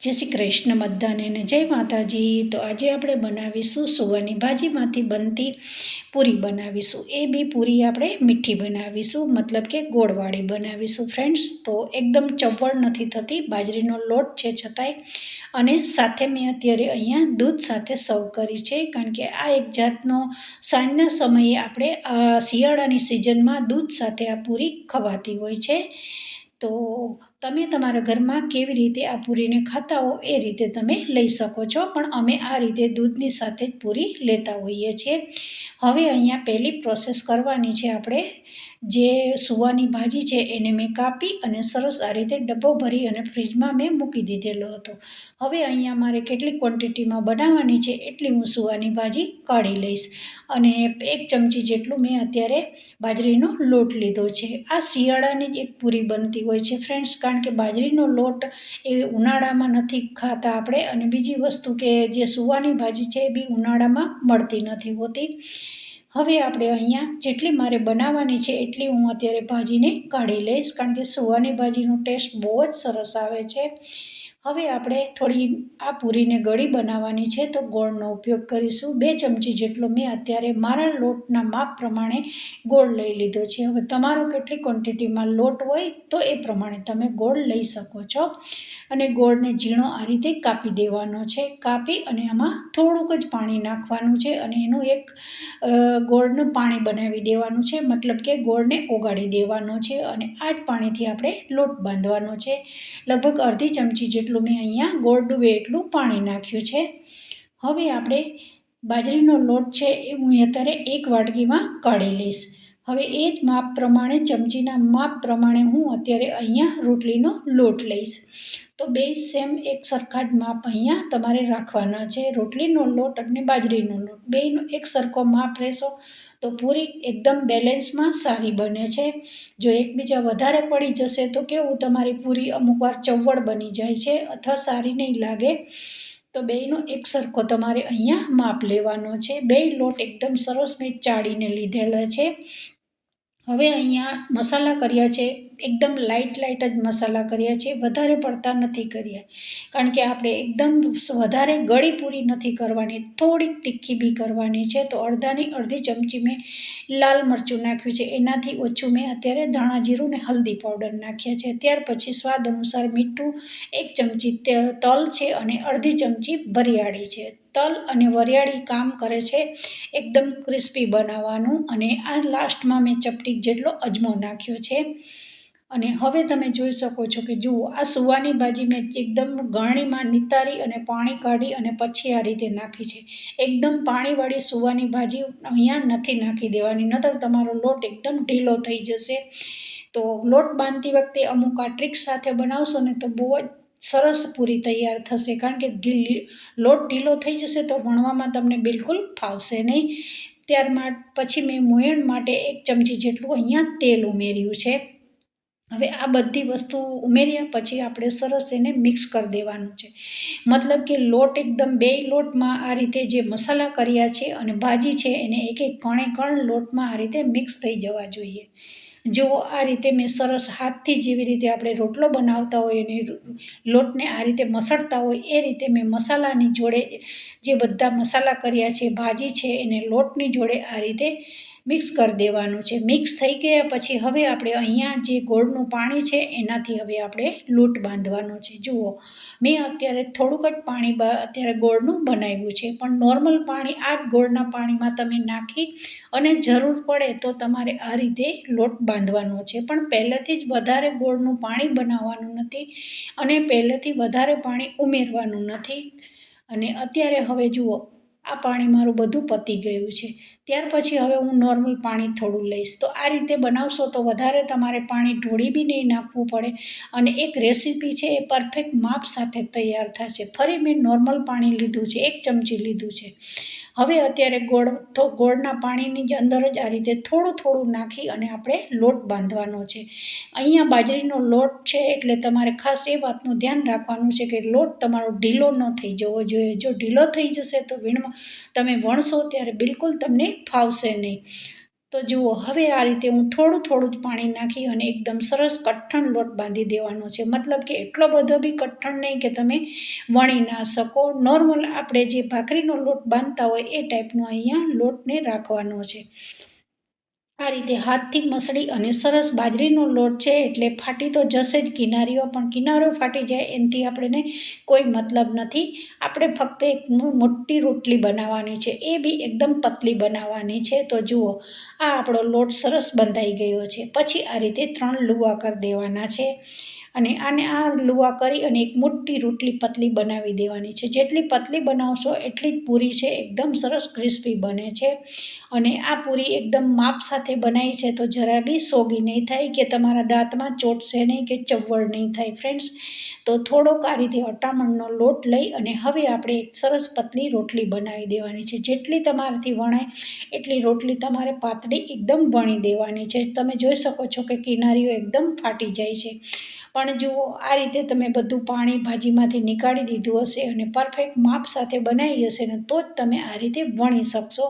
જય શ્રી કૃષ્ણ બધાને ને જય માતાજી. તો આજે આપણે બનાવીશું સુવાની ભાજીમાંથી બનતી પૂરી બનાવીશું. એ બી પૂરી આપણે મીઠી બનાવીશું, મતલબ કે ગોળવાળી બનાવીશું ફ્રેન્ડ્સ. તો એકદમ ચવળ નથી થતી, બાજરીનો લોટ છે છતાંય. અને સાથે મેં અત્યારે અહીંયા દૂધ સાથે સર્વ કરી છે, કારણ કે આ એક જાતનો સાંજના સમયે આપણે શિયાળાની સિઝનમાં દૂધ સાથે આ પૂરી ખવાતી હોય છે. તો તમે તમારા ઘરમાં કેવી રીતે આ પૂરીને ખાતા હો એ રીતે તમે લઈ શકો છો, પણ અમે આ રીતે દૂધની સાથે જ પૂરી લેતા હોઈએ છીએ. હવે અહીંયા પહેલી પ્રોસેસ કરવાની છે. આપણે જે સુવાની ભાજી છે એને મેં કાપી અને સરસ આ રીતે ડબ્બો ભરી અને ફ્રીજમાં મેં મૂકી દીધેલો હતો. હવે અહીંયા મારે કેટલી ક્વોન્ટિટીમાં બનાવવાની છે એટલી હું સુવાની ભાજી કાઢી લઈશ. અને 1 ચમચી જેટલું મેં અત્યારે બાજરીનો લોટ લીધો છે. આ શિયાળાની જ એક પૂરી બનતી હોય છે ફ્રેન્ડ્સ, કારણ કે બાજરીનો લોટ એ ઉનાળામાં નથી ખાતા આપણે, અને બીજી વસ્તુ કે જે સુવાની ભાજી છે એ બી ઉનાળામાં મળતી નથી હોતી. હવે આપણે અહીંયા જેટલી મારે બનાવવાની છે એટલી હું અત્યારે ભાજીને કાઢી લઈશ, કારણ કે સુવાની ભાજીનો ટેસ્ટ બહુ જ સરસ આવે છે. હવે આપણે થોડી આ પૂરીને ગળી બનાવવાની છે, તો ગોળનો ઉપયોગ કરીશું. 2 ચમચી જેટલો મેં અત્યારે મારા લોટના માપ પ્રમાણે ગોળ લઈ લીધો છે. હવે તમારો કેટલી ક્વોન્ટિટીમાં લોટ હોય તો એ પ્રમાણે તમે ગોળ લઈ શકો છો. અને ગોળને ઝીણો આ રીતે કાપી દેવાનો છે. કાપી અને આમાં થોડુંક જ પાણી નાખવાનું છે, અને એનું એક ગોળનું પાણી બનાવી દેવાનું છે, મતલબ કે ગોળને ઓગાળી દેવાનો છે. અને આ જ પાણીથી આપણે લોટ બાંધવાનો છે. લગભગ અડધી ચમચી જેટલું મેં અહીંયા ગોળ ડૂબે એટલું પાણી નાખ્યું છે. હવે આપણે બાજરીનો લોટ છે એ હું અત્યારે 1 વાટકીમાં કાઢી લઈશ. હવે એ જ માપ પ્રમાણે, ચમચીના માપ પ્રમાણે હું અત્યારે અહીંયા રોટલીનો લોટ લઈશ. તો બે સેમ એક સરખા જ માપ અહીંયા તમારે રાખવાના છે. રોટલીનો લોટ અને બાજરીનો લોટ બેયનો એક સરખો માપ રહેશો તો પૂરી એકદમ બેલેન્સમાં સારી બને છે. જો એકબીજા વધારે પડી જશે તો કેવું, તમારી પૂરી અમુકવાર ચવળ બની જાય છે અથવા સારી નહીં લાગે. તો બેયનો એક સરખો તમારે અહીંયા માપ લેવાનો છે. બેય લોટ એકદમ સરસ મેં ચાળીને લીધેલા છે. હવે અહીંયા મસાલા કર્યા છે, એકદમ લાઇટ જ મસાલા કર્યા છે, વધારે પડતા નથી કર્યા, કારણ કે આપણે એકદમ વધારે ગળી પૂરી નથી કરવાની, થોડીક તીખી બી કરવાની છે. તો અડધી ચમચી મેં લાલ મરચું નાખ્યું છે, એનાથી ઓછું મેં અત્યારે ધાણા જીરું ને હલ્દી પાવડર નાખ્યા છે. ત્યાર પછી સ્વાદ અનુસાર મીઠું, 1 ચમચી તલ છે અને અડધી ચમચી વરિયાળી છે. તલ અને વરિયાળી કામ કરે છે એકદમ ક્રિસ્પી બનાવવાનું. અને આ લાસ્ટમાં મેં ચપટી જેટલો અજમો નાખ્યો છે. અને હવે તમે જોઈ શકો છો કે જુઓ, આ સુવાની ભાજી મેં એકદમ ગાળણીમાં નિતારી અને પાણી કાઢી અને પછી આ રીતે નાખી છે. એકદમ પાણીવાળી સુવાની ભાજી અહીંયા નથી નાખી દેવાની, નહીંતર તમારો લોટ એકદમ ઢીલો થઈ જશે. તો લોટ બાંધતી વખતે અમુક આ ટ્રીક સાથે બનાવશો ને તો બહુ જ સરસ પૂરી તૈયાર થશે, કારણ કે લોટ ઢીલો થઈ જશે તો વણવામાં તમને બિલકુલ ફાવશે નહીં. ત્યારબાદ પછી મેં મોયણ માટે 1 ચમચી જેટલું અહીંયા તેલ ઉમેર્યું છે. હવે આ બધી વસ્તુ ઉમેર્યા પછી આપણે સરસ એને મિક્સ કરી દેવાનું છે. મતલબ કે લોટ એકદમ બેય લોટમાં આ રીતે જે મસાલા કર્યા છે અને ભાજી છે એને એક કણ લોટમાં આ રીતે મિક્સ થઈ જવા જોઈએ. જો આ રીતે મેં સરસ હાથથી જેવી રીતે આપણે રોટલો બનાવતા હોય અને લોટને આ રીતે મસળતા હોય એ રીતે મેં મસાલાની જોડે જે બધા મસાલા કર્યા છે, ભાજી છે, એને લોટની જોડે આ રીતે મિક્સ કરી દેવાનું છે. મિક્સ થઈ ગયા પછી હવે આપણે અહીંયા જે ગોળનું પાણી છે એનાથી હવે આપણે લોટ બાંધવાનો છે. જુઓ, મેં અત્યારે થોડુંક જ પાણી અત્યારે ગોળનું બનાવ્યું છે, પણ નોર્મલ પાણી આ જ ગોળના પાણીમાં તમે નાખી અને જરૂર પડે તો તમારે આ રીતે લોટ બાંધવાનો છે. પણ પહેલેથી જ વધારે ગોળનું પાણી બનાવવાનું નથી અને પહેલેથી વધારે પાણી ઉમેરવાનું નથી. અને અત્યારે હવે જુઓ, આ પાણી મારું બધું પતી ગયું છે. ત્યાર પછી હવે હું નોર્મલ પાણી થોડું લઈશ. તો આ રીતે બનાવશો તો વધારે તમારે પાણી ઢોળી બી નહીં નાખવું પડે, અને એક રેસીપી છે એ પરફેક્ટ માપ સાથે તૈયાર થશે. ફરી મેં નોર્મલ પાણી લીધું છે, 1 ચમચી લીધું છે. હવે અત્યારે ગોળના પાણીની અંદર જ આ રીતે થોડું નાખી અને આપણે લોટ બાંધવાનો છે. અહીંયા બાજરીનો લોટ છે એટલે તમારે ખાસ એ વાતનું ધ્યાન રાખવાનું છે કે લોટ તમારો ઢીલો ન થઈ જવો જોઈએ. જો ઢીલો થઈ જશે તો તમે વણશો ત્યારે બિલકુલ તમને ફાવશે નહીં. તો જુઓ, હવે આ રીતે હું થોડું થોડું જ પાણી નાખી અને એકદમ સરસ કઠણ લોટ બાંધી દેવાનો છે. મતલબ કે એટલો બધો બી કઠણ નહીં કે તમે વણી ના શકો. નોર્મલ આપણે જે ભાખરીનો લોટ બાંધતા હોય એ ટાઈપનો અહીંયા લોટને રાખવાનો છે. આ રીતે હાથથી મસળી અને સરસ બાજરીનો લોટ છે એટલે ફાટી તો જશે જ કિનારીઓ, પણ કિનારો ફાટી જાય એનાથી આપણને કોઈ મતલબ નથી. આપણે ફક્ત એક મોટી રોટલી બનાવવાની છે, એ બી એકદમ પતલી બનાવવાની છે. તો જુઓ, આ આપણો લોટ સરસ બંધાઈ ગયો છે. પછી આ રીતે 3 લુવા કરી દેવાના છે અને આ લુવા કરી અને એક મોટી રોટલી પતલી બનાવી દેવાની છે. જેટલી પતલી બનાવશો એટલી જ પૂરી છે એકદમ સરસ ક્રિસ્પી બને છે. અને આ પૂરી એકદમ માપ સાથે બનાવી છે તો જરા બી સોગી નહીં થાય કે તમારા દાંતમાં ચોટશે નહીં કે ચવડ નહીં થાય ફ્રેન્ડ્સ. તો થોડોક આ રીતે અટામણનો લોટ લઈ અને હવે આપણે એક સરસ પતલી રોટલી બનાવી દેવાની છે. જેટલી તમારાથી વણાય એટલી રોટલી તમારે પાતળી એકદમ વણી દેવાની છે. તમે જોઈ શકો છો કે કિનારીઓ એકદમ ફાટી જાય છે. પણ જુઓ, આ રીતે તમે બધું પાણી ભાજીમાંથી નીકાળી દીધું હશે અને પરફેક્ટ માપ સાથે બનાવી હશે ને તો જ તમે આ રીતે વણી શકશો.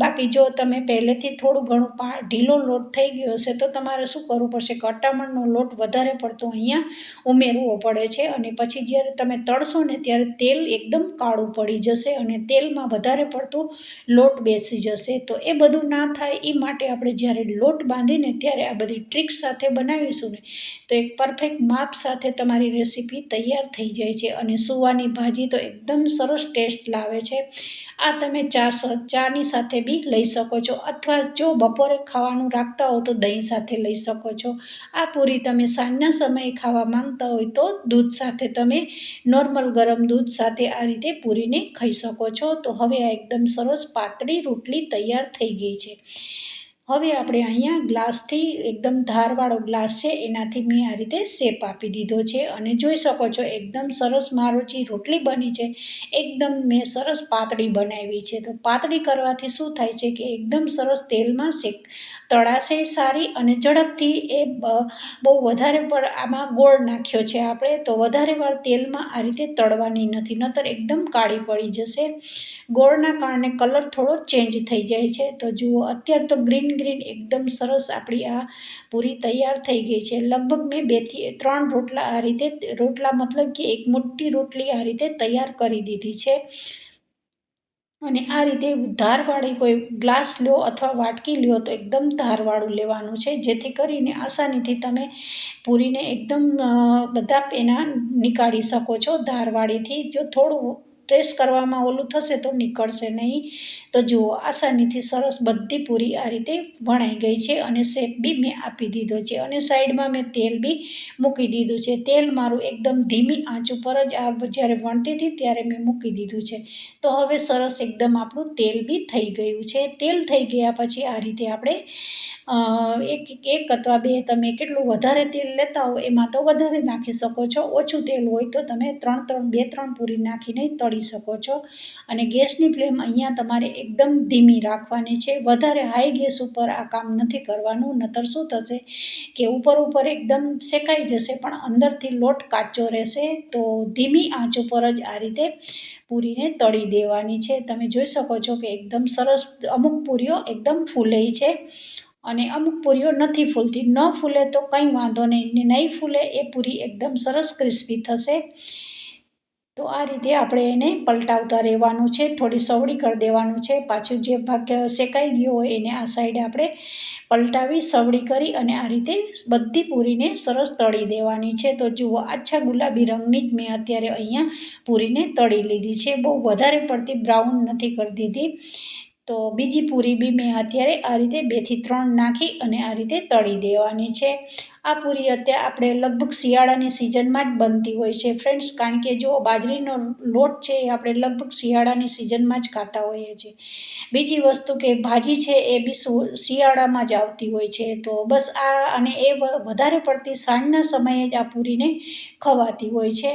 બાકી જો તમે પહેલેથી થોડું ઘણું ઢીલો લોટ થઈ ગયો હશે તો તમારે શું કરવું પડશે કે અટામણનો લોટ વધારે પડતો અહીંયા ઉમેરવો પડે છે. અને પછી જ્યારે તમે તળશો ને ત્યારે તેલ એકદમ કાળું પડી જશે અને તેલમાં વધારે પડતું લોટ બેસી જશે. તો એ બધું ના થાય એ માટે આપણે જ્યારે લોટ બાંધીને ત્યારે આ બધી ટ્રીક સાથે બનાવીશું ને તો એક પરફેક્ટ માપ સાથે તમારી રેસીપી તૈયાર થઈ જાય છે. અને સુવાની ભાજી તો એકદમ સરસ ટેસ્ટ લાવે છે. આ તમે ચાની સાથે બી લઈ શકો છો, અથવા જો બપોરે ખાવાનું રાખતા હો તો દહીં સાથે લઈ શકો છો. આ પૂરી તમે સાંજના સમયે ખાવા માંગતા હોય તો દૂધ સાથે તમે નોર્મલ ગરમ દૂધ સાથે આ રીતે પૂરીને ખાઈ શકો છો. તો હવે આ એકદમ સરસ પાતળી રોટલી તૈયાર થઈ ગઈ છે. હવે આપણે અહીંયા ગ્લાસથી એકદમ ધારવાળો ગ્લાસ છે એનાથી મેં આ રીતે શેપ આપી દીધો છે અને જોઈ શકો છો એકદમ સરસ મારો જે રોટલી બની છે એકદમ મેં સરસ પાતળી બનાવી છે. તો પાતળી કરવાથી શું થાય છે કે એકદમ સરસ તેલમાં તળાશે સારી અને ઝડપથી એ બહુ વધારે પર આમાં ગોળ નાખ્યો છે આપણે, તો વધારે વાર તેલમાં આ રીતે તળવાની નથી, નહીતર એકદમ કાળી પડી જશે. ગોળના કારણે કલર થોડો ચેન્જ થઈ જાય છે. તો જુઓ, અત્યારે તો ગ્રીન એકદમ સરસ આપણી આ પૂરી તૈયાર થઈ ગઈ છે. લગભગ મેં 2 થી 3 રોટલા આ રીતે મતલબ કે એક મોટી રોટલી આ રીતે તૈયાર કરી દીધી છે. અને આ રીતે ધારવાળી કોઈ ગ્લાસ લો અથવા વાટકી લો તો એકદમ ધારવાળું લેવાનું છે, જેથી કરીને આસાનીથી તમે પૂરીને એકદમ બધા પેના નીકાળી શકો છો ધારવાળીથી. જો થોડું પ્રેસ કરવામાં ઓલું થશે તો નીકળશે નહીં. તો જુઓ, આસાનીથી સરસ બધી પૂરી આ રીતે વણાઈ ગઈ છે અને શેપ બી મેં આપી દીધો છે અને સાઈડમાં મેં તેલ બી મૂકી દીધું છે. તેલ મારું એકદમ ધીમી આંચ ઉપર જ આ જ્યારે વણતી હતી ત્યારે મેં મૂકી દીધું છે. તો હવે સરસ એકદમ આપણું તેલ બી થઈ ગયું છે. તેલ થઈ ગયા પછી આ રીતે આપણે એક અથવા 2 તમે કેટલું વધારે તેલ લેતા હો એમાં તો વધારે નાખી શકો છો. ઓછું તેલ હોય તો તમે 2-3 પૂરી નાખીને તળી શકો છો. અને ગેસની ફ્લેમ અહીંયા તમારે એકદમ ધીમી રાખવાની છે. વધારે હાઈ ગેસ ઉપર આ કામ નથી કરવાનું, નહીતર શું થશે કે ઉપર એકદમ શેકાઈ જશે પણ અંદરથી લોટ કાચો રહેશે. તો ધીમી આંચ ઉપર જ આ રીતે પૂરીને તળી દેવાની છે. તમે જોઈ શકો છો કે એકદમ સરસ અમુક પૂરીઓ એકદમ ફૂલે છે અને અમુક પૂરીઓ નથી ફૂલતી. ન ફૂલે તો કંઈ વાંધો નહીં, નહીં ફૂલે એ પૂરી એકદમ સરસ ક્રિસ્પી થશે. તો આ રીતે આપણે એને પલટાવતા રહેવાનું છે, થોડી સવડી કરી દેવાનું છે. પાછું જે ભાગ શેકાઈ ગયો હોય એને આ સાઈડે આપણે પલટાવી સવડી કરી અને આ રીતે બધી પૂરીને સરસ તળી દેવાની છે. તો જુઓ, આછા ગુલાબી રંગની જ મેં અત્યારે અહીંયા પૂરીને તળી લીધી છે, બહુ વધારે પડતી બ્રાઉન નથી કરી દીધી. તો બીજી પૂરી બી મેં અત્યારે આ રીતે 2 થી 3 નાખી અને આ રીતે તળી દેવાની છે. આ પૂરી અત્યારે આપણે લગભગ શિયાળાની સિઝનમાં જ બનતી હોય છે ફ્રેન્ડ્સ, કારણ કે જો બાજરીનો લોટ છે એ આપણે લગભગ શિયાળાની સિઝનમાં જ ખાતા હોઈએ છીએ. બીજી વસ્તુ કે ભાજી છે એ બી શિયાળામાં જ આવતી હોય છે. તો બસ આ અને એ વધારે પડતી સાંજના સમયે જ આ પૂરીને ખવાતી હોય છે.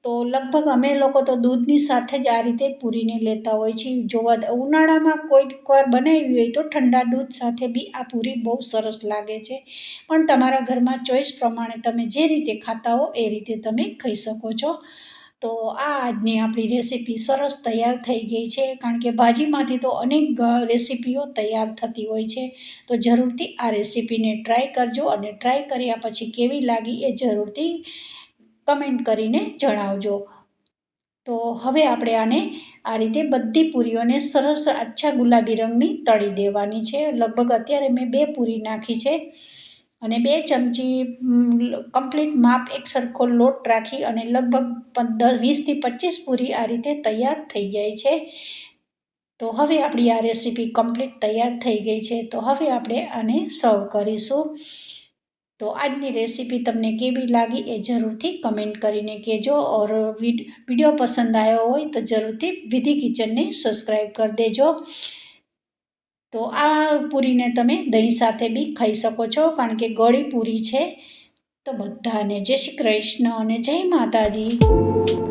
તો લગભગ અમે લોકો તો દૂધની સાથે જ આ રીતે પૂરીને લેતા હોય છીએ. જો ઉનાળામાં કોઈક વાર બનાવી હોય તો ઠંડા દૂધ સાથે બી આ પૂરી બહુ સરસ લાગે છે. પણ તમારા ઘરમાં ચોઈસ પ્રમાણે તમે જે રીતે ખાતા હો એ રીતે તમે ખાઈ શકો છો. તો આ આજની આપણી રેસીપી સરસ તૈયાર થઈ ગઈ છે, કારણ કે ભાજીમાંથી તો અનેક રેસીપીઓ તૈયાર થતી હોય છે. તો જરૂરથી આ રેસીપીને ટ્રાય કરજો અને ટ્રાય કર્યા પછી કેવી લાગી એ જરૂરથી કમેન્ટ કરીને જણાવજો. તો હવે આપણે આને આ રીતે બધી પૂરીઓને સરસ આછા ગુલાબી રંગની તળી દેવાની છે. લગભગ અત્યારે મેં 2 પૂરી નાખી છે અને 2 ચમચી કમ્પ્લીટ માપ એક સરખો લોટ રાખી અને લગભગ 20થી 25 પૂરી આ રીતે તૈયાર થઈ જાય છે. તો હવે આપણી આ રેસીપી કમ્પ્લીટ તૈયાર થઈ ગઈ છે. તો હવે આપણે આને સર્વ કરીશું. તો આજની રેસીપી તમને કેવી લાગી એ જરૂરથી કમેન્ટ કરીને કહેજો. ઓર વિડીયો પસંદ આવ્યો હોય તો જરૂરથી વિધિ કિચનને સબસ્ક્રાઈબ કરી દેજો. તો આ પૂરીને તમે દહીં સાથે બી ખાઈ શકો છો, કારણ કે ગળી પૂરી છે. તો બધાને જય શ્રી કૃષ્ણ અને જય માતાજી.